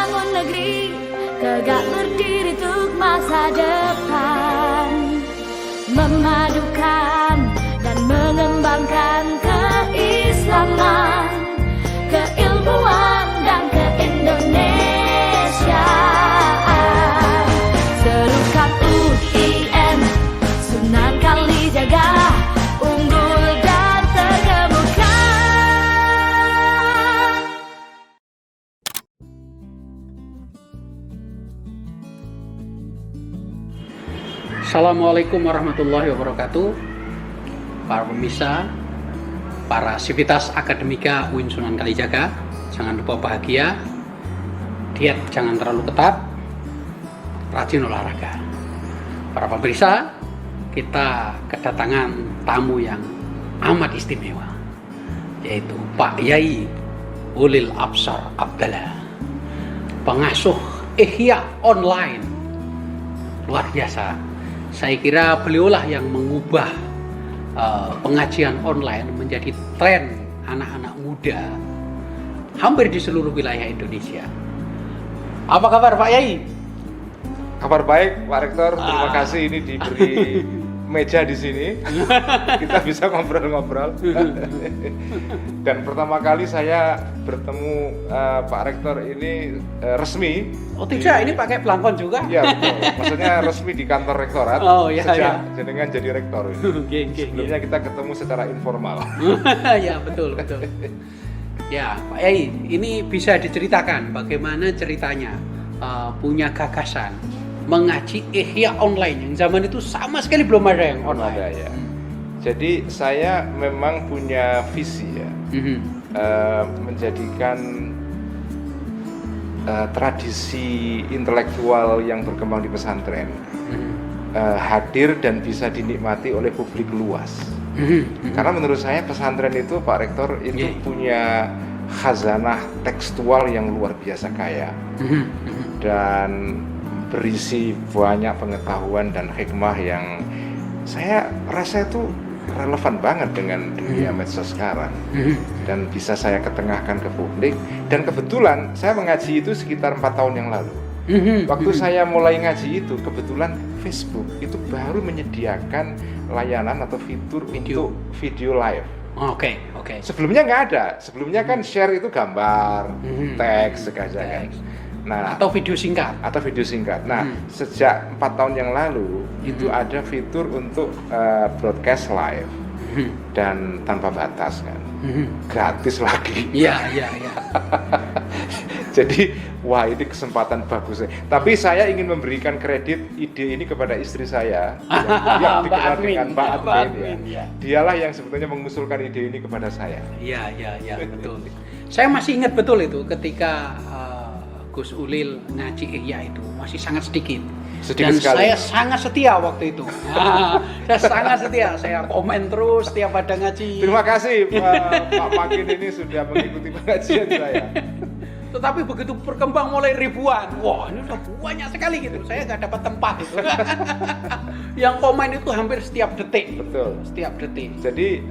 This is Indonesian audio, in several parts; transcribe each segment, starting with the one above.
membangun negeri tegak berdiri untuk masa depan, memadukan dan mengembangkan keislaman, keilmuan dan keindonesiaan. Serukan UIN, Sunan Kalijaga, unggul dan terkemuka. Assalamualaikum warahmatullahi wabarakatuh. Para pemirsa, para sivitas akademika UIN Sunan Kalijaga, jangan lupa bahagia, diet jangan terlalu ketat, rajin olahraga. Para pemirsa, kita kedatangan tamu yang amat istimewa, yaitu Pak Yai Ulil Absar Abdallah, pengasuh Ihya Online. Luar biasa. Saya kira beliaulah yang mengubah pengajian online menjadi tren anak-anak muda hampir di seluruh wilayah Indonesia. Apa kabar Pak Yai? Kabar baik Pak Rektor, terima kasih ini diberi meja di sini. Kita bisa ngobrol-ngobrol. Dan pertama kali saya bertemu Pak Rektor ini resmi. Oh tidak, ini pakai belangkon juga? Iya betul, maksudnya resmi di kantor rektorat. Oh iya, sejak iya. jenengan jadi rektor ini. Sebelumnya kita ketemu secara informal. Ya betul. Ya Pak Yai, ini bisa diceritakan bagaimana ceritanya punya gagasan mengaji Ihya Online yang zaman itu sama sekali belum ada yang online. Ada ya. Jadi saya memang punya visi ya, menjadikan tradisi intelektual yang berkembang di pesantren hadir dan bisa dinikmati oleh publik luas. Karena menurut saya pesantren itu Pak Rektor itu punya khazanah tekstual yang luar biasa kaya dan berisi banyak pengetahuan dan hikmah yang saya rasa itu relevan banget dengan dunia medsos sekarang dan bisa saya ketengahkan ke publik. Dan kebetulan saya mengaji itu sekitar 4 tahun yang lalu. Waktu saya mulai ngaji itu kebetulan Facebook itu baru menyediakan layanan atau fitur untuk video live. Oke. Sebelumnya nggak ada. Sebelumnya kan share itu gambar, teks segala kan. Nah, atau video singkat. Nah, sejak 4 tahun yang lalu itu ada fitur untuk broadcast live dan tanpa batas kan, gratis lagi. Iya. Jadi, wah ini kesempatan bagus. Tapi saya ingin memberikan kredit ide ini kepada istri saya yang dikenal dengan Mbak Admin. Ya. Dialah yang sebetulnya mengusulkan ide ini kepada saya. Iya, betul. Saya masih ingat betul itu ketika Gus Ulil ngaji Ihya itu masih sangat sedikit dan sekali. Saya sangat setia waktu itu. Saya sangat setia, saya komen terus setiap ada ngaji. Terima kasih Pak Makin ini sudah mengikuti pengajian saya. Tetapi begitu berkembang mulai ribuan, wah ini udah banyak sekali gitu. Saya nggak dapat tempat itu. Yang komen itu hampir setiap detik. Betul. Setiap detik. Jadi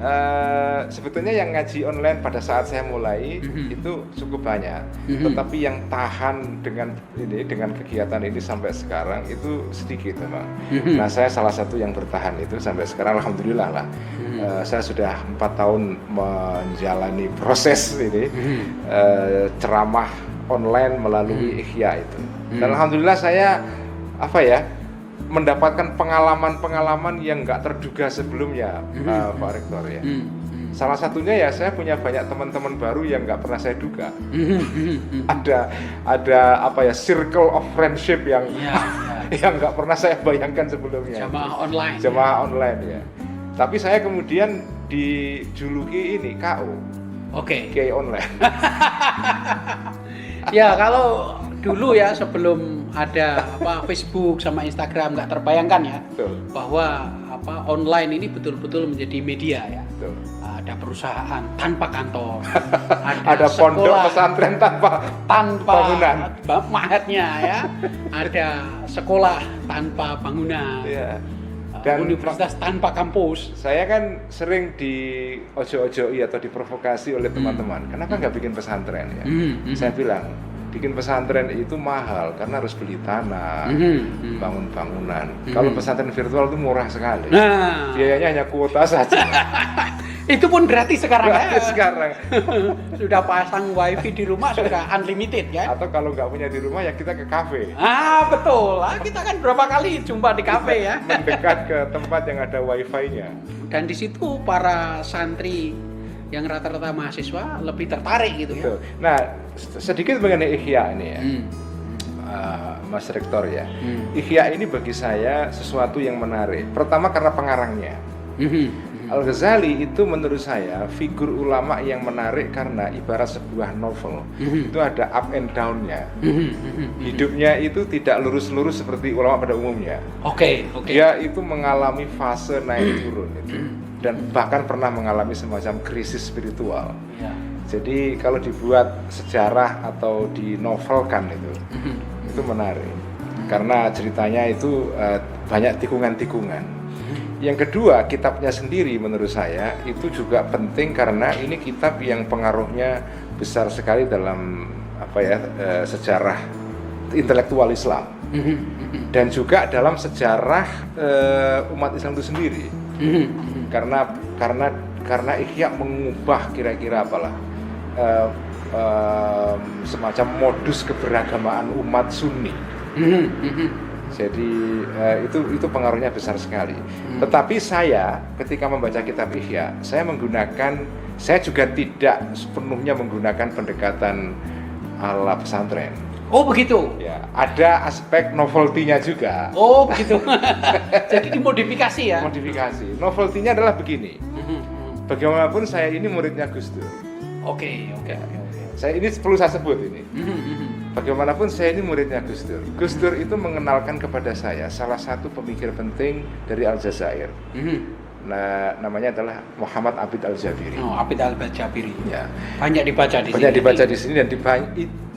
sebetulnya yang ngaji online pada saat saya mulai itu cukup banyak. Tetapi yang tahan dengan kegiatan ini sampai sekarang itu sedikit memang. Nah saya salah satu yang bertahan itu sampai sekarang, alhamdulillah lah. Saya sudah 4 tahun menjalani proses ini ceramah online melalui Ihya itu. Dan alhamdulillah saya mendapatkan pengalaman-pengalaman yang nggak terduga sebelumnya, Pak Rektor ya. Salah satunya ya saya punya banyak teman-teman baru yang nggak pernah saya duga. Ada circle of friendship yang yang nggak pernah saya bayangkan sebelumnya. Jamaah online ya. Tapi saya kemudian dijuluki ini KO. Kiai online. Ya kalau dulu ya sebelum ada Facebook sama Instagram nggak terbayangkan ya. Betul. Bahwa online ini betul-betul menjadi media ya. Betul. Ada perusahaan tanpa kantor, ada pondok pesantren tanpa bangunan, mahatnya ya, ada sekolah tanpa bangunan. Yeah. Dan universitas tanpa kampus. Saya kan sering di ojo-ojoi atau diprovokasi oleh teman-teman. Kenapa nggak bikin pesantren ya? Saya bilang bikin pesantren itu mahal karena harus beli tanah, bangun bangunan. Kalau pesantren virtual itu murah sekali. Nah, Biayanya hanya kuota saja. itu pun gratis sekarang. Gratis sekarang. Sudah pasang wifi di rumah sudah unlimited ya. Atau kalau nggak punya di rumah ya kita ke kafe. Betul. Kita kan berapa kali jumpa di kafe ya. Mendekat ke tempat yang ada wifi-nya. Dan di situ para santri yang rata-rata mahasiswa lebih tertarik gitu ya. Betul. Nah, sedikit mengenai Ihya ini ya. Mas Rektor ya. Ihya ini bagi saya sesuatu yang menarik. Pertama karena pengarangnya. Al-Ghazali itu menurut saya figur ulama yang menarik karena ibarat sebuah novel. Itu ada up and down-nya. Hidupnya itu tidak lurus-lurus seperti ulama pada umumnya. Oke. Dia itu mengalami fase naik turun itu. Dan bahkan pernah mengalami semacam krisis spiritual. Ya. Jadi kalau dibuat sejarah atau dinovelkan itu menarik. Karena ceritanya itu banyak tikungan-tikungan. Yang kedua, kitabnya sendiri menurut saya itu juga penting karena ini kitab yang pengaruhnya besar sekali dalam sejarah intelektual Islam dan juga dalam sejarah umat Islam itu sendiri. Karena Ihya mengubah kira-kira semacam modus keberagamaan umat Sunni. Jadi itu pengaruhnya besar sekali. Tetapi saya ketika membaca kitab Ihya, saya juga tidak sepenuhnya menggunakan pendekatan ala pesantren. Oh begitu. Ya, ada aspek novelty-nya juga. Oh begitu. Jadi dimodifikasi ya. Modifikasi. Novelty-nya adalah begini. Bagaimanapun saya ini muridnya Gus Dur. Oke. Saya ini perlu saya sebut ini. Bagaimanapun saya ini muridnya Gus Dur. Gus Dur itu mengenalkan kepada saya salah satu pemikir penting dari Aljazair. Nah, namanya adalah Muhammad Abid Al-Jabiri. Oh, Abid Al-Jabiri. Ya. Banyak dibaca di sini. Banyak dibaca di sini dan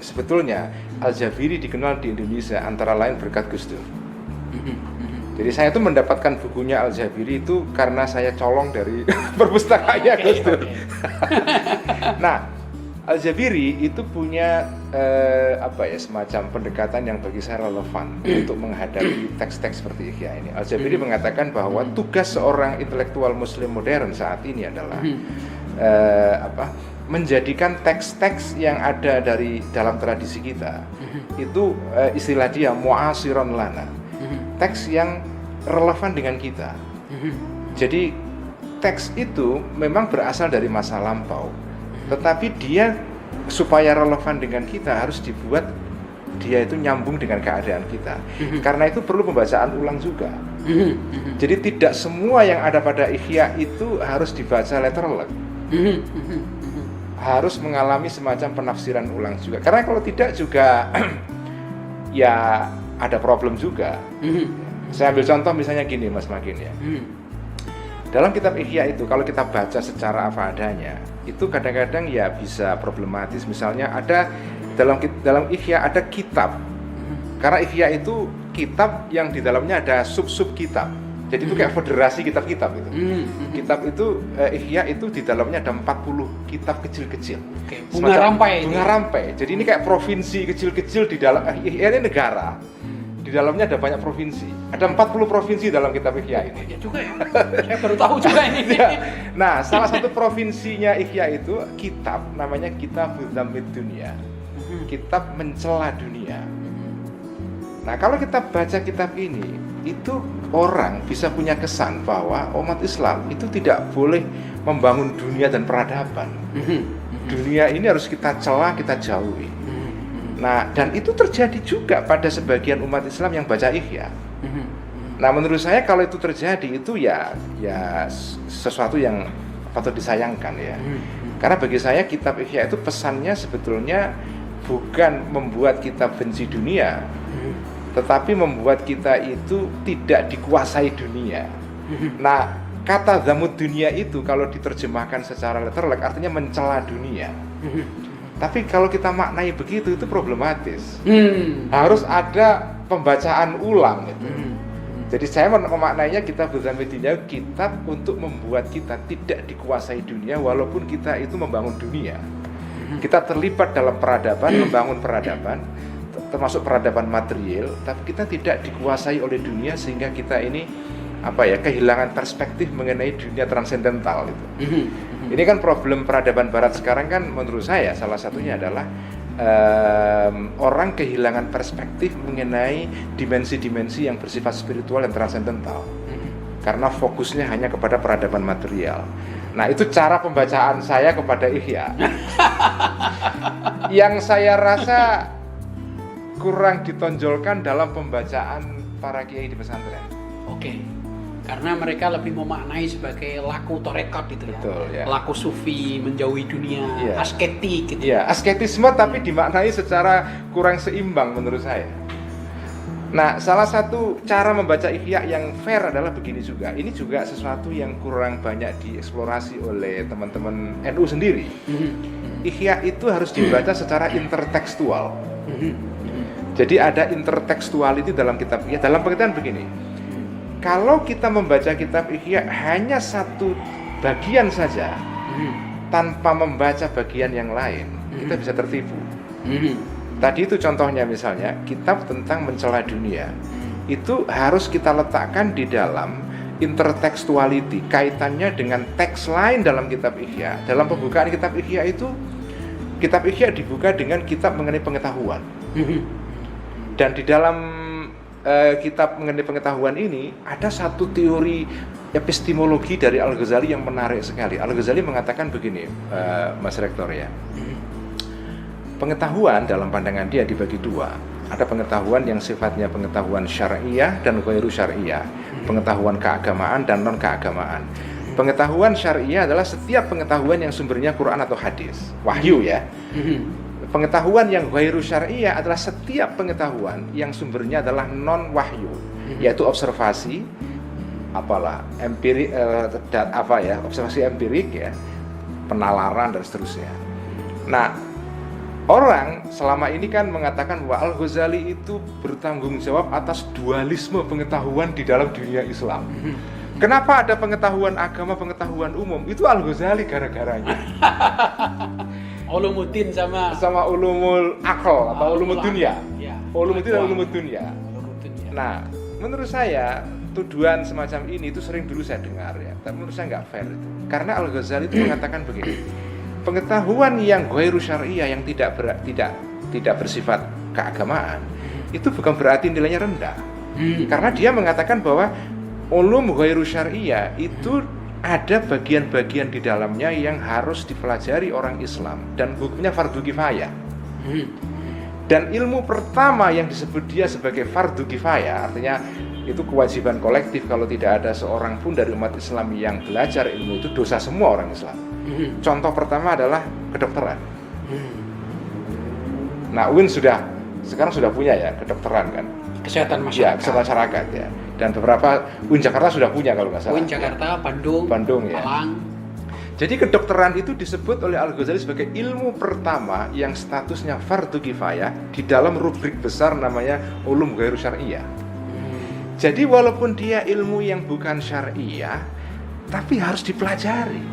sebetulnya Al-Jabiri dikenal di Indonesia antara lain berkat Gus Dur. Jadi saya itu mendapatkan bukunya Al-Jabiri itu karena saya colong dari perpustakaannya Gus Dur. Nah, Al-Jabiri itu punya semacam pendekatan yang bagi saya relevan untuk menghadapi teks-teks seperti Ihya ini. Al-Jabiri mengatakan bahwa tugas seorang intelektual Muslim modern saat ini adalah menjadikan teks-teks yang ada dari dalam tradisi kita itu istilah dia mu'asiron lana, teks yang relevan dengan kita. Jadi teks itu memang berasal dari masa lampau. Tetapi dia supaya relevan dengan kita harus dibuat dia itu nyambung dengan keadaan kita. Karena itu perlu pembacaan ulang juga. Jadi tidak semua yang ada pada Ihya itu harus dibaca letterlek. Harus mengalami semacam penafsiran ulang juga. Karena kalau tidak juga ya ada problem juga. Saya ambil contoh misalnya gini Mas Makin ya. Dalam kitab Ihya itu kalau kita baca secara apa adanya, itu kadang-kadang ya bisa problematis. Misalnya ada dalam Ihya ada kitab. Karena Ihya itu kitab yang di dalamnya ada sub-sub kitab. Jadi itu kayak federasi kitab-kitab itu. Kitab itu Ihya itu di dalamnya ada 40 kitab kecil-kecil. Bunga rampai. Bunga rampai. Jadi ini kayak provinsi kecil-kecil di dalam Ihya ini negara. Di dalamnya ada banyak provinsi. Ada 40 provinsi dalam kitab Ihya ini. Ya juga ya. Saya baru tahu juga ini. Nah, salah satu provinsinya Ihya itu kitab namanya Kitab Zammid Dunia. Kitab mencela dunia. Nah, kalau kita baca kitab ini, itu orang bisa punya kesan bahwa umat Islam itu tidak boleh membangun dunia dan peradaban. Dunia ini harus kita cela, kita jauhi. Nah, dan itu terjadi juga pada sebagian umat Islam yang baca Ihya. Nah, menurut saya kalau itu terjadi itu ya sesuatu yang patut disayangkan ya. Karena bagi saya kitab Ihya itu pesannya sebetulnya bukan membuat kita benci dunia, tetapi membuat kita itu tidak dikuasai dunia. Nah, kata zamud dunia itu kalau diterjemahkan secara letterlek artinya mencela dunia. Tapi kalau kita maknai begitu itu problematis. Harus ada pembacaan ulang itu. Jadi saya memaknainya kitab Zammid Dunia kitab untuk membuat kita tidak dikuasai dunia walaupun kita itu membangun dunia. Kita terlibat dalam peradaban, membangun peradaban, termasuk peradaban material, tapi kita tidak dikuasai oleh dunia sehingga kita ini kehilangan perspektif mengenai dunia transendental itu. Ini kan problem peradaban barat sekarang kan menurut saya salah satunya adalah orang kehilangan perspektif mengenai dimensi-dimensi yang bersifat spiritual dan transendental. Karena fokusnya hanya kepada peradaban material. Nah, itu cara pembacaan saya kepada Ihya. Yang saya rasa kurang ditonjolkan dalam pembacaan para kiai di pesantren. Oke. Karena mereka lebih memaknai sebagai laku torekat gitu ya. Betul, ya. Laku sufi, menjauhi dunia, asketik gitu. Iya, asketisme tapi dimaknai secara kurang seimbang menurut saya. Nah, salah satu cara membaca Ihya yang fair adalah begini juga. Ini juga sesuatu yang kurang banyak dieksplorasi oleh teman-teman NU sendiri. Ihya itu harus dibaca secara intertekstual. Jadi ada intertekstuality dalam kitab Ihya. Dalam pengertian begini, kalau kita membaca kitab Ihya hanya satu bagian saja, tanpa membaca bagian yang lain, kita bisa tertipu. Tadi itu contohnya misalnya kitab tentang mencela dunia, itu harus kita letakkan di dalam intertekstuality, kaitannya dengan teks lain dalam kitab Ihya. Dalam pembukaan kitab Ihya itu, kitab Ihya dibuka dengan kitab mengenai pengetahuan. Dan di dalam kitab mengenai pengetahuan ini ada satu teori epistemologi dari Al-Ghazali yang menarik sekali. Al-Ghazali mengatakan begini, Mas Rektor ya. Pengetahuan dalam pandangan dia dibagi dua. Ada pengetahuan yang sifatnya pengetahuan syariah dan ghairu syariah, pengetahuan keagamaan dan non keagamaan. Pengetahuan syariah adalah setiap pengetahuan yang sumbernya Quran atau hadis, wahyu ya. Pengetahuan yang ghairu syariah adalah setiap pengetahuan yang sumbernya adalah non wahyu, yaitu observasi, empirik, observasi empirik ya, penalaran dan seterusnya. Nah, orang selama ini kan mengatakan bahwa Al-Ghazali itu bertanggung jawab atas dualisme pengetahuan di dalam dunia Islam. Kenapa ada pengetahuan agama, pengetahuan umum? Itu Al-Ghazali gara-garanya. Ulumuddin sama ulumul akal atau ulumul dunia. Ya. Ulumuddin dan ulumul dunia. Nah, menurut saya tuduhan semacam ini itu sering dulu saya dengar ya, tapi menurut saya nggak fair itu. Karena Al-Ghazali itu mengatakan begini. Pengetahuan yang ghairu syariah yang tidak bersifat keagamaan itu bukan berarti nilainya rendah. Karena dia mengatakan bahwa ulum ghairu syariah itu ada bagian-bagian di dalamnya yang harus dipelajari orang Islam dan hukumnya fardu kifayah. Dan ilmu pertama yang disebut dia sebagai fardu kifayah, artinya itu kewajiban kolektif, kalau tidak ada seorang pun dari umat Islam yang belajar ilmu itu dosa semua orang Islam. Contoh pertama adalah kedokteran. Nah, UIN sekarang sudah punya ya kedokteran kan, kesehatan masyarakat. Ya, kesehatan masyarakat ya. Dan beberapa UIN Jakarta sudah punya kalau nggak salah. UIN Jakarta, ya. Bandung ya. Malang. Jadi kedokteran itu disebut oleh Al-Ghazali sebagai ilmu pertama yang statusnya fardu kifayah di dalam rubrik besar namanya ulum ghairu syariah. Jadi walaupun dia ilmu yang bukan syariah, tapi harus dipelajari.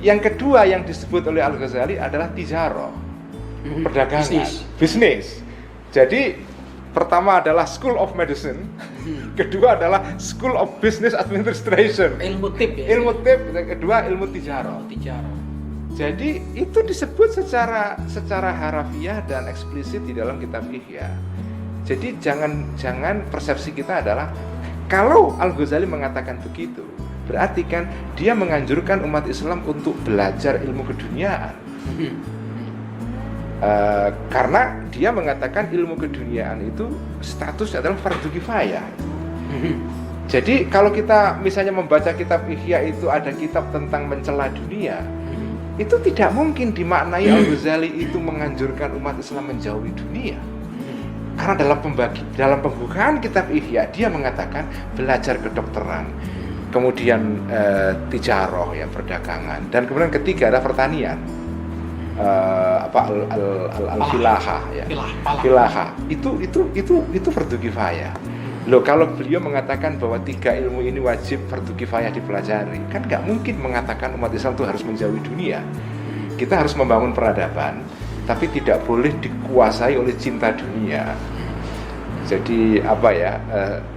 Yang kedua yang disebut oleh Al-Ghazali adalah tijarah, perdagangan, bisnis. Jadi pertama adalah School of Medicine, kedua adalah School of Business Administration. Ilmu tip ya. Ilmu tip, kedua ilmu tijarah. Jadi itu disebut secara harafiah dan eksplisit di dalam kitab Ihya. Jadi jangan persepsi kita adalah kalau Al-Ghazali mengatakan begitu, berarti kan dia menganjurkan umat Islam untuk belajar ilmu keduniaan. Karena dia mengatakan ilmu keduniaan itu statusnya adalah fardu kifayah. Jadi kalau kita misalnya membaca kitab Ihya itu ada kitab tentang mencela dunia, itu tidak mungkin dimaknai Al-Ghazali itu menganjurkan umat Islam menjauhi dunia. Karena dalam pembukaan kitab Ihya dia mengatakan belajar kedokteran, kemudian tijarah ya perdagangan, dan kemudian ketiga ada pertanian. Al-filahah ya. Filahah. Itu fardu kifayah. Loh, kalau beliau mengatakan bahwa tiga ilmu ini wajib fardu kifayah dipelajari, kan nggak mungkin mengatakan umat Islam itu harus menjauhi dunia. Kita harus membangun peradaban, tapi tidak boleh dikuasai oleh cinta dunia. Jadi apa ya,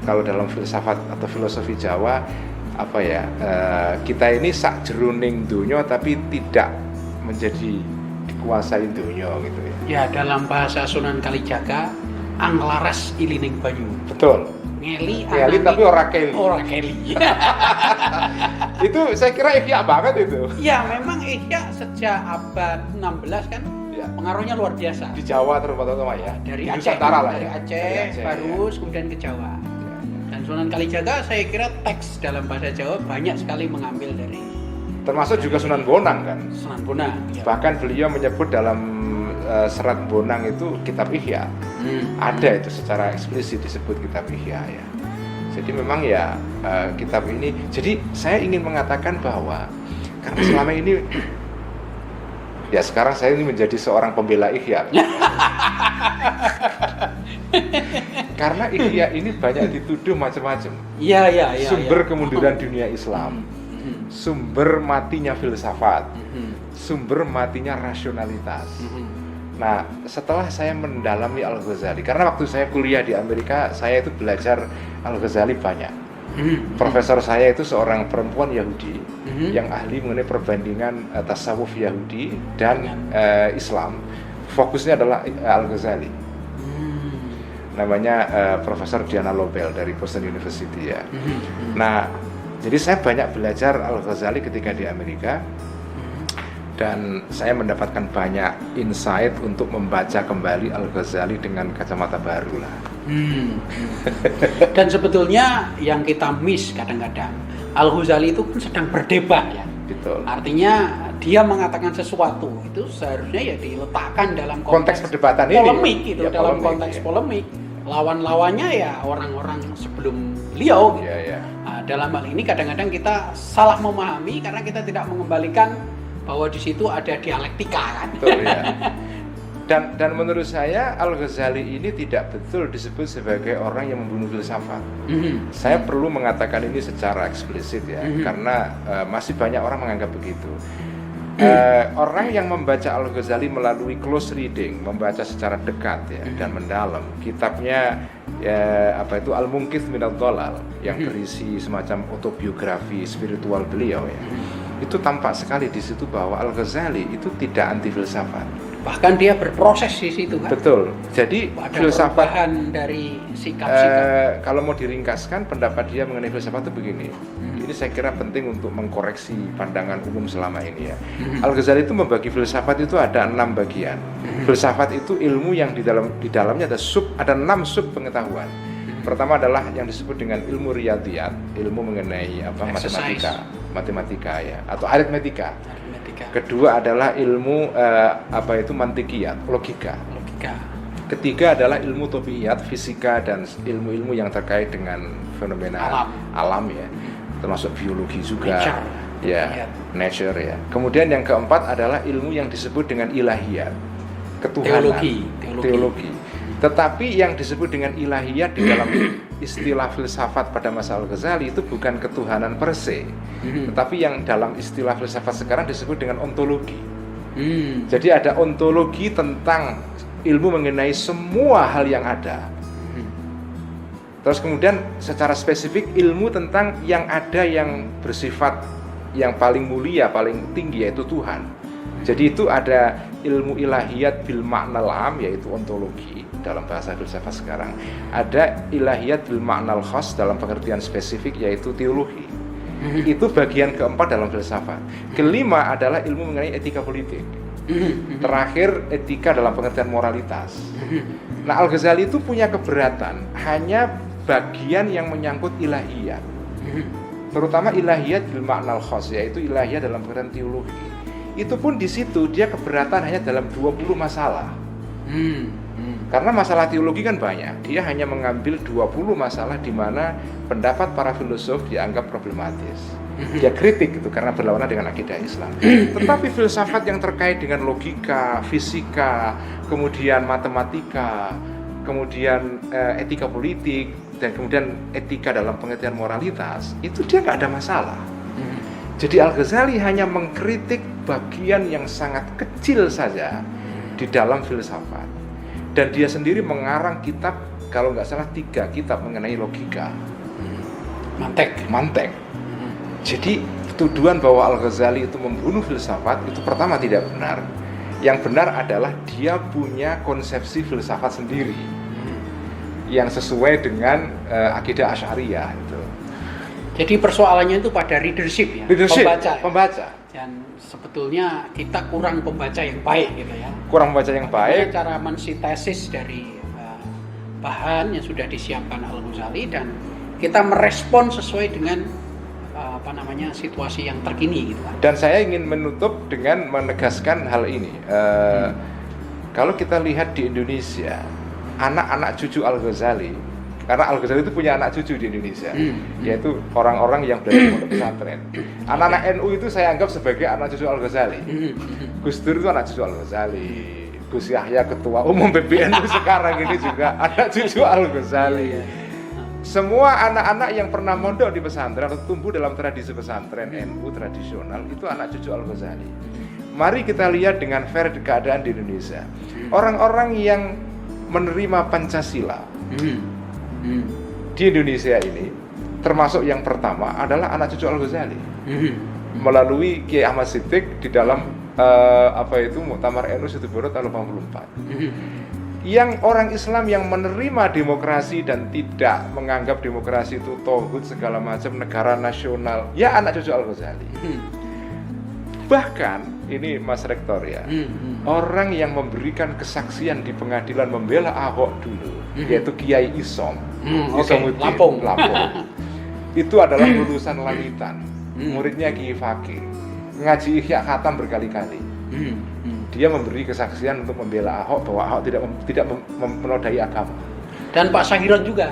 kalau dalam filsafat atau filosofi Jawa, apa ya, kita ini sak jeruning dunya tapi tidak menjadi dikuasai dunya gitu ya. Ya, dalam bahasa Sunan Kalijaga, anglaras ilining banyu. Betul. Ngeli Tapi ora keli. Ora keli. Itu saya kira ihya banget itu. Ya, memang ihya sejak abad 16 kan Ya. pengaruhnya luar biasa. Di Jawa terutama ya. Dari Di Aceh, Nusantara lah dari ya. Aceh, Barus, kemudian ke Jawa. Dan Sunan Kalijaga saya kira teks dalam bahasa Jawa banyak sekali mengambil dari Termasuk juga Sunan Bonang kan. Sunan Bonang. Ya. Bahkan beliau menyebut dalam serat Bonang itu kitab ihya. Ada itu secara eksplisit disebut kitab ihya ya. Jadi memang ya kitab ini. Jadi saya ingin mengatakan bahwa karena selama ini ya sekarang saya ini menjadi seorang pembela ihya. Karena ihya ini banyak dituduh macam-macam. Iya. Sumber kemunduran dunia Islam, sumber matinya filsafat, sumber matinya rasionalitas. Nah, setelah saya mendalami Al-Ghazali, karena waktu saya kuliah di Amerika, saya itu belajar Al-Ghazali banyak. Profesor saya itu seorang perempuan Yahudi yang ahli mengenai perbandingan tasawuf Yahudi dan Islam. Fokusnya adalah Al-Ghazali. Namanya Profesor Diana Lobel dari Boston University ya. Nah, jadi saya banyak belajar Al-Ghazali ketika di Amerika. Dan saya mendapatkan banyak insight untuk membaca kembali Al-Ghazali dengan kacamata baru lah. Dan sebetulnya yang kita miss kadang-kadang, Al-Ghazali itu pun sedang berdebat ya. Betul. Artinya dia mengatakan sesuatu itu seharusnya ya diletakkan dalam Konteks perdebatan ini. polemik gitu, Ya, dalam polemik, konteks ya. polemik. Lawan-lawannya ya orang-orang sebelum beliau gitu. Ya. Nah, dalam hal ini kadang-kadang kita salah memahami karena kita tidak mengembalikan bahwa di situ ada dialektika kan. Betul ya. Dan menurut saya Al-Ghazali ini tidak betul disebut sebagai orang yang membunuh filsafat. Saya perlu mengatakan ini secara eksplisit ya, karena masih banyak orang menganggap begitu. Orang yang membaca Al-Ghazali melalui close reading, membaca secara dekat ya dan mendalam, kitabnya ya, Al-Munqidh Minadh Dhalal yang berisi semacam autobiografi spiritual beliau ya. Itu tampak sekali di situ bahwa Al-Ghazali itu tidak anti filsafat. Bahkan dia berproses di situ kan. Betul. Jadi Ada filsafat perubahan dari sikap-sikap. kalau mau diringkaskan pendapat dia mengenai filsafat itu begini. Ini saya kira penting untuk mengkoreksi pandangan umum selama ini ya. Al-Ghazali itu membagi filsafat itu ada 6 bagian. Filsafat itu ilmu yang di dalamnya ada 6 sub pengetahuan. Pertama adalah yang disebut dengan ilmu riyadhiyat, ilmu mengenai matematika ya, atau aritmetika. Kedua adalah ilmu mantikiyat, logika. Ketiga adalah ilmu tabiiyat, fisika dan ilmu-ilmu yang terkait dengan fenomena alam ya, termasuk biologi juga. Nature ya. Kemudian yang keempat adalah ilmu yang disebut dengan ilahiyat, ketuhanan, teologi. Tetapi yang disebut dengan ilahiyat di dalam istilah filsafat pada masa Al-Ghazali itu bukan ketuhanan per se, tetapi yang dalam istilah filsafat sekarang disebut dengan ontologi. Jadi ada ontologi tentang ilmu mengenai semua hal yang ada. Terus kemudian secara spesifik ilmu tentang yang ada yang bersifat yang paling mulia, paling tinggi yaitu Tuhan. Jadi itu ada ilmu ilahiyat bil ma'nal am yaitu ontologi dalam bahasa filsafat sekarang. Ada ilahiyat bil ma'nal khas dalam pengertian spesifik yaitu teologi. Itu bagian keempat dalam filsafat. Kelima adalah ilmu mengenai etika politik. Terakhir etika dalam pengertian moralitas. Nah, Al-Ghazali itu punya keberatan hanya bagian yang menyangkut ilahiyat. Terutama ilahiyat bil ma'nal khas yaitu ilahiyat dalam pengertian teologi. Itu pun di situ dia keberatan hanya dalam 20 masalah. Karena masalah teologi kan banyak. Dia hanya mengambil 20 masalah di mana pendapat para filosof dianggap problematis. Dia kritik itu karena berlawanan dengan akidah Islam. Tetapi filsafat yang terkait dengan logika, fisika, kemudian matematika, kemudian etika politik, dan kemudian etika dalam pengertian moralitas, itu dia nggak ada masalah. Jadi Al-Ghazali hanya mengkritik bagian yang sangat kecil saja di dalam filsafat. Dan dia sendiri mengarang kitab, kalau nggak salah 3 kitab mengenai logika. Mantek. Jadi tuduhan bahwa Al-Ghazali itu membunuh filsafat itu pertama tidak benar. Yang benar adalah dia punya konsepsi filsafat sendiri yang sesuai dengan akidah Asy'ariyah itu. Jadi persoalannya itu pada readership ya, pembaca. Dan sebetulnya kita kurang pembaca yang baik gitu ya. Kurang pembaca yang baik. Cara mensintesis dari bahan yang sudah disiapkan Al-Ghazali dan kita merespon sesuai dengan situasi yang terkini gitu kan. Dan saya ingin menutup dengan menegaskan hal ini. Kalau kita lihat di Indonesia, anak-anak cucu Al-Ghazali, karena Al-Ghazali itu punya anak cucu di Indonesia, yaitu orang-orang yang belajar di pondok pesantren. Anak-anak NU itu saya anggap sebagai anak cucu Al-Ghazali. Gus Dur itu anak cucu Al-Ghazali. Gus Yahya ketua umum PBNU sekarang ini juga anak cucu Al-Ghazali. Semua anak-anak yang pernah mondok di pesantren atau tumbuh dalam tradisi pesantren NU tradisional itu anak cucu Al-Ghazali. Mari kita lihat dengan fair keadaan di Indonesia. Orang-orang yang menerima Pancasila di Indonesia ini, termasuk yang pertama adalah anak cucu Al-Ghazali. Melalui Kiai Ahmad Siddiq di dalam Muktamar NU Situbondo tahun 84. Yang orang Islam yang menerima demokrasi dan tidak menganggap demokrasi itu tauhid segala macam negara nasional, ya anak cucu Al-Ghazali. Bahkan ini Mas Rektor ya, orang yang memberikan kesaksian di pengadilan membela Ahok dulu, yaitu Kiai Isom, Isomuddin, Lampung. Itu adalah lulusan Langitan, muridnya Kiai Fakih, ngaji Ihya Khatam berkali-kali. Dia memberi kesaksian untuk membela Ahok bahwa Ahok tidak menodai agama. Dan Pak Syahiran juga.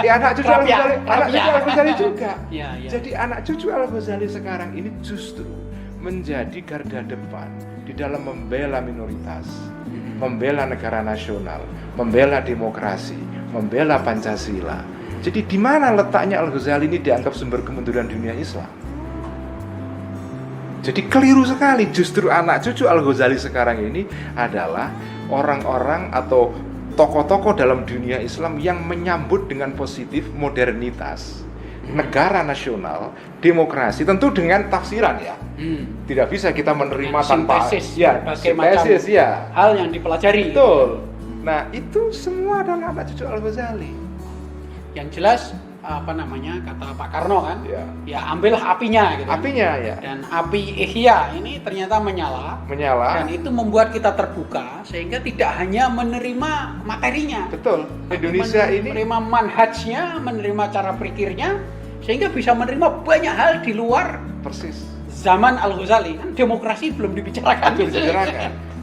Ya, anak cucu Al-Ghazali juga. Ya. Jadi anak cucu Al-Ghazali sekarang ini justru menjadi garda depan di dalam membela minoritas, membela negara nasional, membela demokrasi, membela Pancasila. Jadi di mana letaknya Al-Ghazali ini dianggap sumber kemunduran dunia Islam? Jadi keliru sekali, justru anak cucu Al-Ghazali sekarang ini adalah orang-orang atau tokoh-tokoh dalam dunia Islam yang menyambut dengan positif modernitas, negara nasional, demokrasi, tentu dengan tafsiran ya. Tidak bisa kita menerima tanpa sintesis ya, hal yang dipelajari. Betul. Nah, itu semua adalah anak cucu Al-Ghazali. Yang jelas kata Pak Karno kan, ya ambillah apinya gitu. Apinya ya. Dan api Ihya ini ternyata menyala. Dan itu membuat kita terbuka sehingga tidak hanya menerima materinya. Betul. Indonesia ini menerima manhajnya, menerima cara berpikirnya, sehingga bisa menerima banyak hal di luar persis zaman Al-Ghazali. Kan demokrasi belum dibicarakan.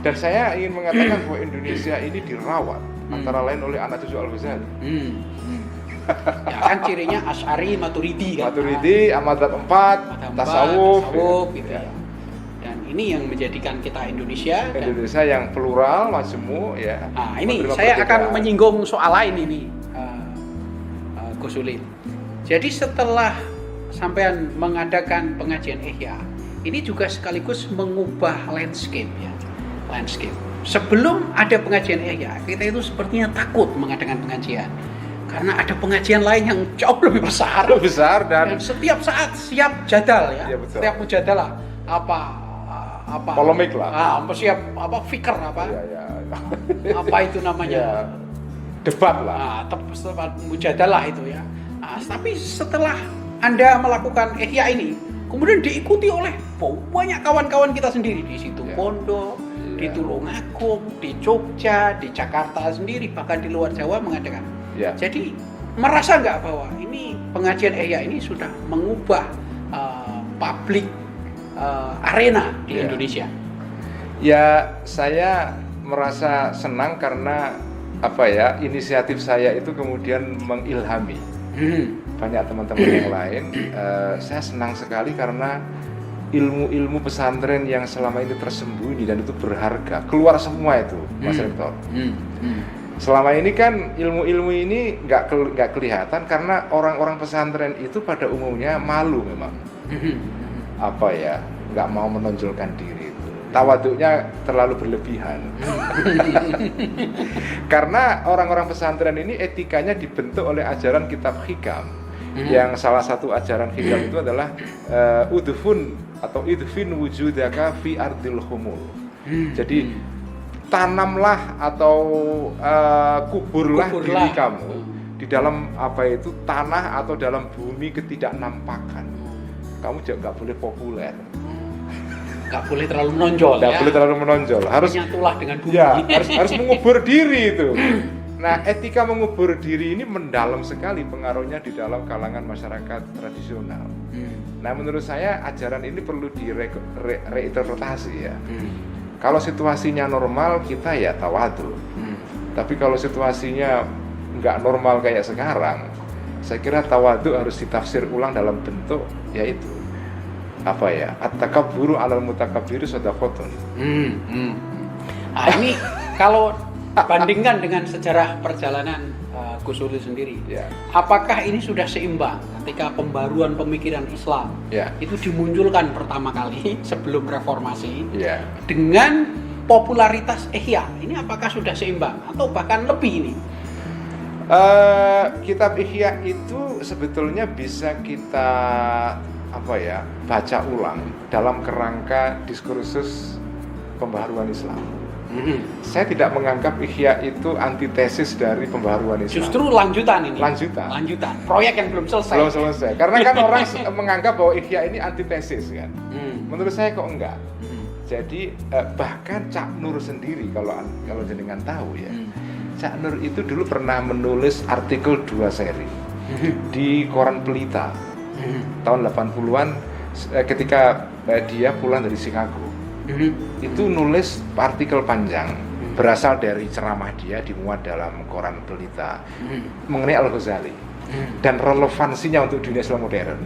Dan saya ingin mengatakan bahwa Indonesia ini dirawat antara lain oleh anak cucu Al-Ghazali. Ya kan cirinya Asy'ari, Maturidi kan. Amadat 4, tasawuf gitu ya. Dan ini yang menjadikan kita Indonesia yang plural, majemuk ya. Nah, ini saya akan menyinggung soal lain ini, Gus Ulil. Jadi setelah sampean mengadakan pengajian Ihya, ini juga sekaligus mengubah landscape. Sebelum ada pengajian Ihya, kita itu sepertinya takut mengadakan pengajian. Karena ada pengajian lain yang jauh lebih besar dan setiap saat siap jadal ya. Setiap mujadalah apa polemik lah. Fikir apa itu namanya? Debat lah. Mujadalah itu ya. Tapi setelah Anda melakukan Ihya ini, kemudian diikuti oleh banyak kawan-kawan kita sendiri di situ Pondok, di Tulungagung, di Jogja, di Jakarta sendiri, bahkan di luar Jawa mengadakan. Jadi merasa nggak bahwa ini pengajian Ihya ini sudah mengubah publik arena di Indonesia? Ya, saya merasa senang karena inisiatif saya itu kemudian mengilhami banyak teman-teman yang lain. Saya senang sekali karena ilmu-ilmu pesantren yang selama ini tersembunyi dan itu berharga keluar semua itu, Mas Rektor. Selama ini kan ilmu-ilmu ini nggak kelihatan karena orang-orang pesantren itu pada umumnya malu memang. nggak mau menonjolkan diri itu. Tawaduknya terlalu berlebihan. Karena orang-orang pesantren ini etikanya dibentuk oleh ajaran kitab hikam. Yang salah satu ajaran hikam itu adalah idfin wujudaka fi ardil humul. Jadi tanamlah atau kuburlah diri kamu di dalam tanah atau dalam bumi ketidaknampakan. Kamu juga nggak boleh populer. Nggak boleh terlalu menonjol. Nggak boleh terlalu menonjol. Harus menyatulah dengan bumi. Ya, harus mengubur diri itu. Nah, etika mengubur diri ini mendalam sekali pengaruhnya di dalam kalangan masyarakat tradisional. Nah, menurut saya ajaran ini perlu direinterpretasi ya. Kalau situasinya normal kita ya tawadu. Tapi kalau situasinya nggak normal kayak sekarang, saya kira tawadu harus ditafsir ulang dalam bentuk yaitu at-takabburu 'alal mutakabbiri shadaqatun. Nah, ini kalau bandingkan dengan sejarah perjalanan Gus Ulil sendiri, apakah ini sudah seimbang ketika pembaruan pemikiran Islam itu dimunculkan pertama kali sebelum reformasi dengan popularitas Ihya? Ini apakah sudah seimbang atau bahkan lebih ini? Kitab Ihya itu sebetulnya bisa kita baca ulang dalam kerangka diskursus pembaharuan Islam. Saya tidak menganggap Ihya itu antitesis dari pembaharuan Islam. Justru lanjutan ini. Lanjutan. Proyek yang belum selesai. Karena kan orang menganggap bahwa Ihya ini antitesis kan. Menurut saya kok enggak. Jadi bahkan Cak Nur sendiri kalau jenengan tahu ya. Cak Nur itu dulu pernah menulis artikel 2 seri di koran Pelita tahun 80-an ketika dia pulang dari Chicago. Itu nulis artikel panjang berasal dari ceramah dia dimuat dalam koran Pelita mengenai Al-Ghazali dan relevansinya untuk dunia Islam modern.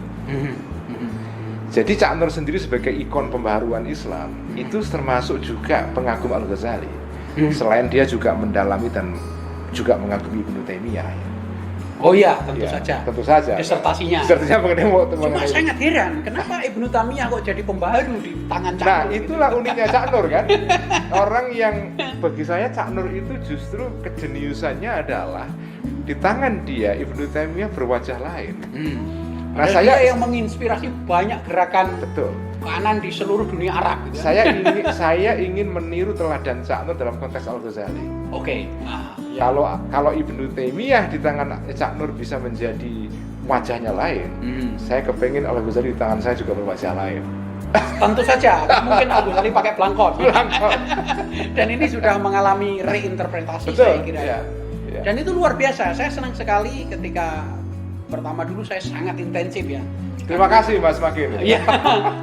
Jadi Cak Nur sendiri sebagai ikon pembaharuan Islam itu termasuk juga pengagum Al-Ghazali. Selain dia juga mendalami dan juga mengagumi Ibnu Taimiyah. Oh iya, tentu saja. Disertasinya mengenai Cuma saya sangat heran, kenapa Ibnu Taimiyah kok jadi pembaharu di tangan Cak Nur? Nah, itulah uniknya Cak Nur kan. Orang yang bagi saya Cak Nur itu justru kejeniusannya adalah di tangan dia Ibnu Taimiyah berwajah lain. Nah, saya yang menginspirasi banyak gerakan kanan di seluruh dunia Arab. Gitu. Saya ingin meniru teladan Cak Nur dalam konteks Al-Ghazali. Oke. Kalau Ibnu Taimiyah di tangan Cak Nur bisa menjadi wajahnya lain, saya kepengen Al-Ghazali di tangan saya juga berwajah lain. Tentu saja, mungkin Al-Ghazali pakai pelangkot. Dan ini sudah mengalami reinterpretasi. Betul, saya kira. Dan itu luar biasa. Saya senang sekali ketika pertama dulu saya sangat intensif ya. Terima kasih Mas Makin. Iya.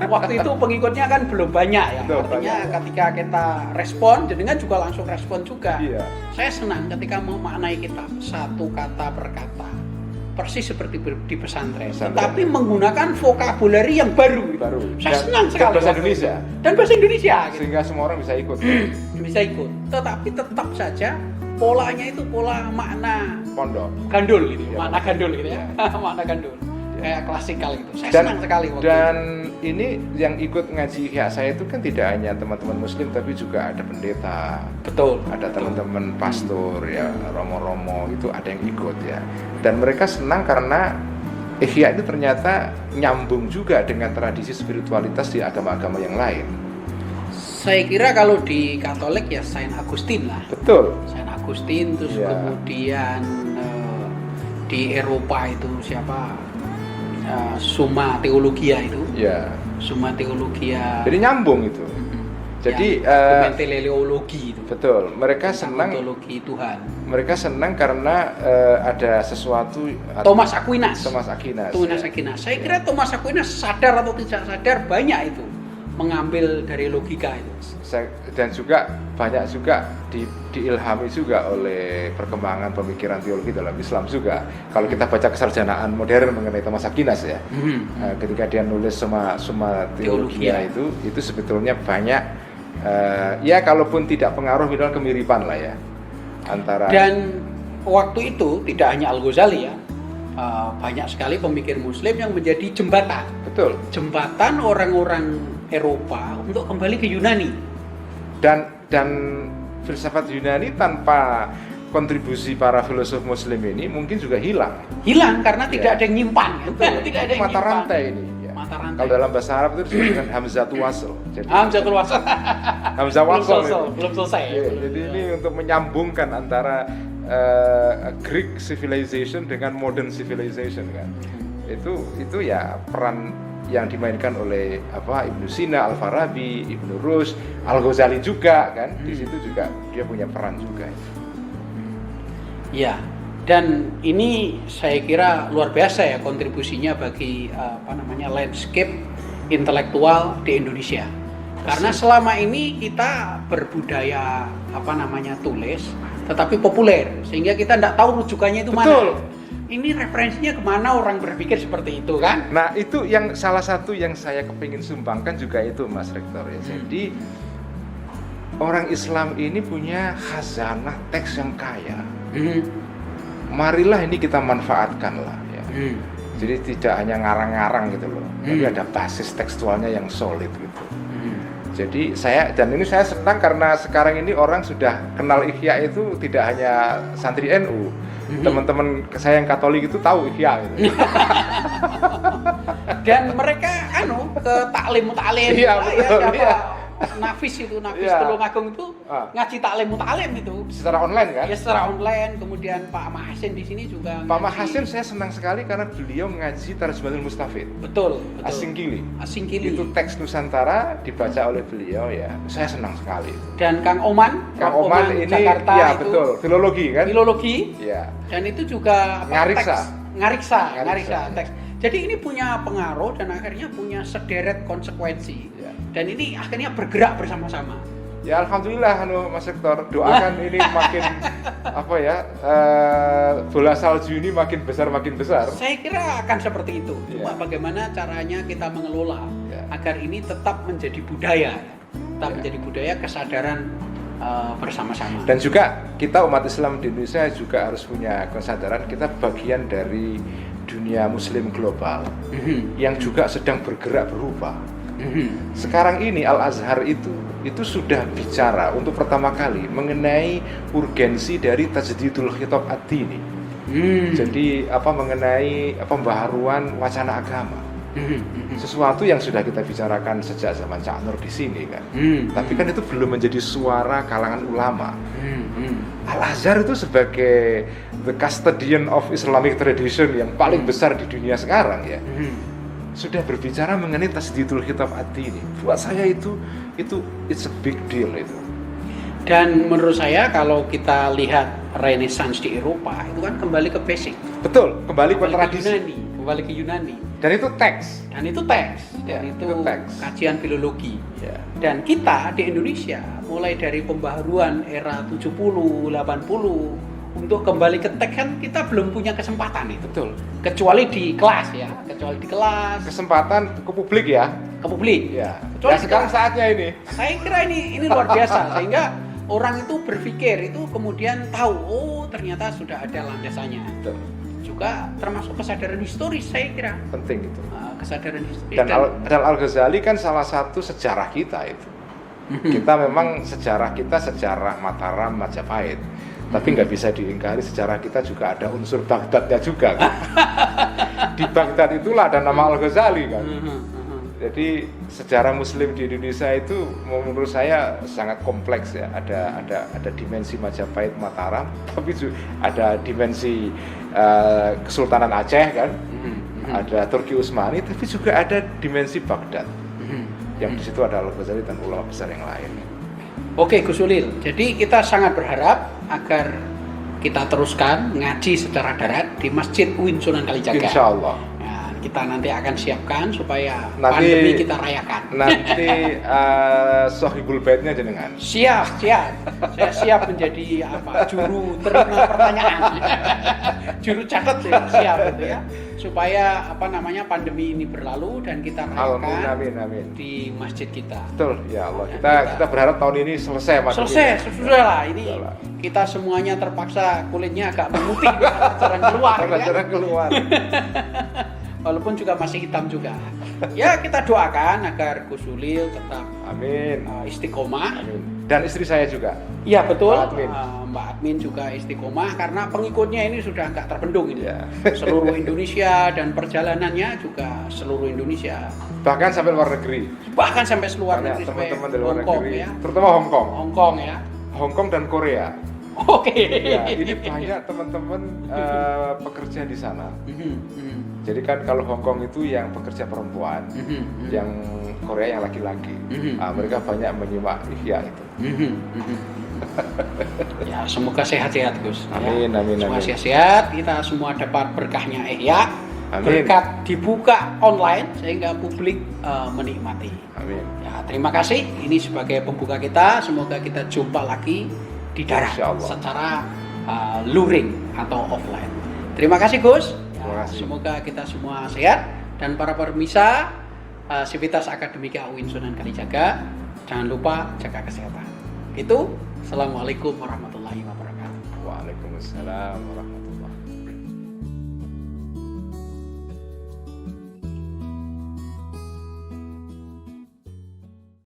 Waktu itu pengikutnya kan belum banyak ya. Betul, artinya ketika kita respon, jenengan juga langsung respon juga. Iya. Saya senang ketika memaknai kitab satu kata per kata. Persis seperti di pesantren. Tetapi menggunakan vokabulari yang baru. Saya senang sekali. Dan bahasa Indonesia. Dan bahasa Indonesia. Gitu. Sehingga semua orang bisa ikut. Bisa ikut. Tetapi tetap saja polanya itu pola makna pondok gandul gitu, ya, makna gandul gitu ya, makna gandul kayak klasikal gitu. Saya senang sekali waktu dan itu. Ini yang ikut ngaji ya saya itu kan tidak hanya teman-teman muslim tapi juga ada pendeta, ada teman-teman pastor ya, romo-romo itu ada yang ikut ya, dan mereka senang karena Ihya itu ternyata nyambung juga dengan tradisi spiritualitas di agama-agama yang lain. Saya kira kalau di Katolik ya Saint Augustine lah. Betul. Saint Augustine terus kemudian di Eropa itu siapa? Summa Theologia itu. Ya. Summa Theologia. Jadi nyambung itu. Jadi teleologi itu. Betul. Mereka senang teologi Tuhan. Mereka senang karena ada sesuatu. Thomas Aquinas. Saya kira Thomas Aquinas sadar atau tidak sadar banyak itu mengambil dari logika itu. Dan juga banyak juga diilhami juga oleh perkembangan pemikiran teologi dalam Islam juga. Kalau kita baca kesarjanaan modern mengenai Thomas Aquinas ya, ketika dia nulis Summa Theologia itu sebetulnya banyak ya kalaupun tidak pengaruh minimal kemiripan lah ya antara. Dan waktu itu tidak hanya Al-Ghazali ya, banyak sekali pemikir Muslim yang menjadi jembatan. Betul. Jembatan orang-orang Eropa untuk kembali ke Yunani. Dan filsafat Yunani tanpa kontribusi para filosof Muslim ini mungkin juga hilang. Hilang karena tidak Ya. ada yang nyimpan. Betul. Tidak ada yang Mata nyimpan. rantai ini. Ya. Mata rantai. Kalau dalam bahasa Arab itu disebut dengan hamzatu wasl. Jadi Hamzatul wasl. hamzah wasl. Belum selesai. Ya, jadi ini untuk menyambungkan antara Greek civilization dengan modern civilization kan. Itu ya peran yang dimainkan oleh Ibnu Sina, Al-Farabi, Ibnu Rushd, Al-Ghazali juga kan. Di situ juga dia punya peran juga. Ya, dan ini saya kira luar biasa ya kontribusinya bagi landscape intelektual di Indonesia. Karena selama ini kita berbudaya tulis, tetapi populer, sehingga kita tidak tahu rujukannya itu Betul. mana. Ini referensinya kemana orang berpikir seperti itu kan? Nah itu yang salah satu yang saya kepingin sumbangkan juga itu Mas Rektor ya. Jadi orang Islam ini punya khazanah teks yang kaya. Marilah ini kita manfaatkan lah ya. Jadi tidak hanya ngarang-ngarang gitu loh, tapi ada basis tekstualnya yang solid gitu. Jadi saya senang karena sekarang ini orang sudah kenal Ihya itu tidak hanya santri NU. Teman-teman saya yang Katolik itu tahu Ihya gitu. Dan mereka ke taklim Iya, betul, iya. Nafis Iya. Tulungagung itu ngaji taklim itu Secara online kan? ya secara online. Kemudian Pak Mahasin di sini juga Pak ngaji. Mahasin saya senang sekali karena beliau ngaji Tarjumanul Mustafid. betul. Asingkili. Asingkili. Itu teks Nusantara dibaca oleh beliau ya. Saya senang sekali. Dan Kang Oman Kang Oman ini Jakarta ya itu betul, filologi kan? filologi. Ya. Dan itu juga Ngariksa. Ngariksa teks. Jadi ini punya pengaruh dan akhirnya punya sederet konsekuensi. Ya. Dan ini akhirnya bergerak bersama-sama. Ya alhamdulillah Mas Rektor, doakan ini makin bola salju ini makin besar. Saya kira akan seperti itu. Cuma Ya. bagaimana caranya kita mengelola Ya. agar ini tetap menjadi budaya. Tetap Ya. menjadi budaya kesadaran bersama-sama. Dan juga kita umat Islam di Indonesia juga harus punya kesadaran kita bagian dari dunia Muslim global yang juga sedang bergerak berubah. Sekarang ini Al-Azhar itu sudah bicara untuk pertama kali mengenai urgensi dari tajdidul khitab ad-dini. Jadi mengenai pembaharuan wacana agama. Sesuatu yang sudah kita bicarakan sejak zaman Cak Nur di sini kan. Tapi kan itu belum menjadi suara kalangan ulama. Al-Azhar itu sebagai the custodian of Islamic tradition yang paling besar di dunia sekarang ya. Sudah berbicara mengenai tasdidul khitab ad-dini. Buat saya itu it's a big deal itu. Dan menurut saya kalau kita lihat Renaissance di Eropa itu kan kembali ke basic. Betul, kembali ke tradisi. Kembali ke Yunani. Dan itu teks. Dan itu teks. Ya, Dan itu itu teks. kajian filologi. Ya. Dan kita di Indonesia mulai dari pembaharuan era 70, 80 untuk kembali ke teks kan kita belum punya kesempatan itu. Betul. Kecuali di kelas ya, kecuali di kelas Kesempatan ke publik ya. ke publik. Ya. Kecuali Dan sekarang saatnya ini. Saya kira ini luar biasa sehingga orang itu berpikir itu kemudian tahu ternyata sudah ada landasannya. Betul. Juga termasuk kesadaran historis saya kira. Penting itu. Kesadaran historis Dan Al-Ghazali kan salah satu sejarah kita itu. Kita memang sejarah Mataram, Majapahit. Tapi nggak bisa diingkari sejarah kita juga ada unsur Baghdadnya juga kan. Di Baghdad itulah ada nama Al-Ghazali kan. Jadi sejarah Muslim di Indonesia itu menurut saya sangat kompleks ya. Ada dimensi Majapahit, Mataram, tapi juga ada dimensi Kesultanan Aceh kan. Ada Turki Utsmani, tapi juga ada dimensi Baghdad. Yang di situ ada Al-Ghazali dan ulama besar yang lain. Oke Gus Ulil, jadi kita sangat berharap agar kita teruskan ngaji secara darat di Masjid UIN Sunan Kalijaga. Insya Allah. Nah, kita nanti akan siapkan supaya Nanti- pandemi kita rayakan. Nanti Sohibul Baitnya jenengan. Siap. Saya siap menjadi juru terima pertanyaan. Juru catat ya, siap gitu ya. Supaya pandemi ini berlalu dan kita rayakan Amin. di masjid kita. Betul, ya Allah. Ya, Kita berharap tahun ini selesai Mas. Selesai, sudah lah ini. Sudah lah. Kita semuanya terpaksa kulitnya agak memutih jarang keluar. Karena Ya? jarang keluar. Walaupun juga masih hitam juga. Ya kita doakan agar Gus Ulil tetap Amin. istiqomah. Amin. Dan istri saya juga. Ya betul, Mbak Admin. Mbak Admin juga istiqomah karena pengikutnya ini sudah nggak terbendung ini. Ya. Seluruh Indonesia dan perjalanannya juga seluruh Indonesia. Bahkan sampai luar negeri. Bahkan sampai seluar Banyak negeri, sampai teman-teman dari luar Hongkong negeri, ya. terutama Hong Kong. Hongkong ya. Hong Kong dan Korea. Oke. Ya, ini banyak teman-teman pekerja di sana. Jadi kan kalau Hong Kong itu yang pekerja perempuan, yang Korea yang laki-laki. Mereka banyak menyimak Ihya itu. Ya semoga sehat-sehat Gus. Amin, ya. amin, Semoga amin. sehat-sehat, kita semua dapat berkahnya Ihya. Amin. Berkat dibuka online sehingga publik menikmati. Amin. Ya, terima kasih. Ini sebagai pembuka kita. Semoga kita jumpa lagi di darat Insyaallah. secara luring atau offline. Terima kasih Gus. Terima kasih. Semoga kita semua sehat dan para pemirsa Sivitas Akademika UIN Sunan Kalijaga, jangan lupa jaga kesehatan. Itu. Assalamualaikum warahmatullahi wabarakatuh. Waalaikumsalam warahmatullahi wabarakatuh.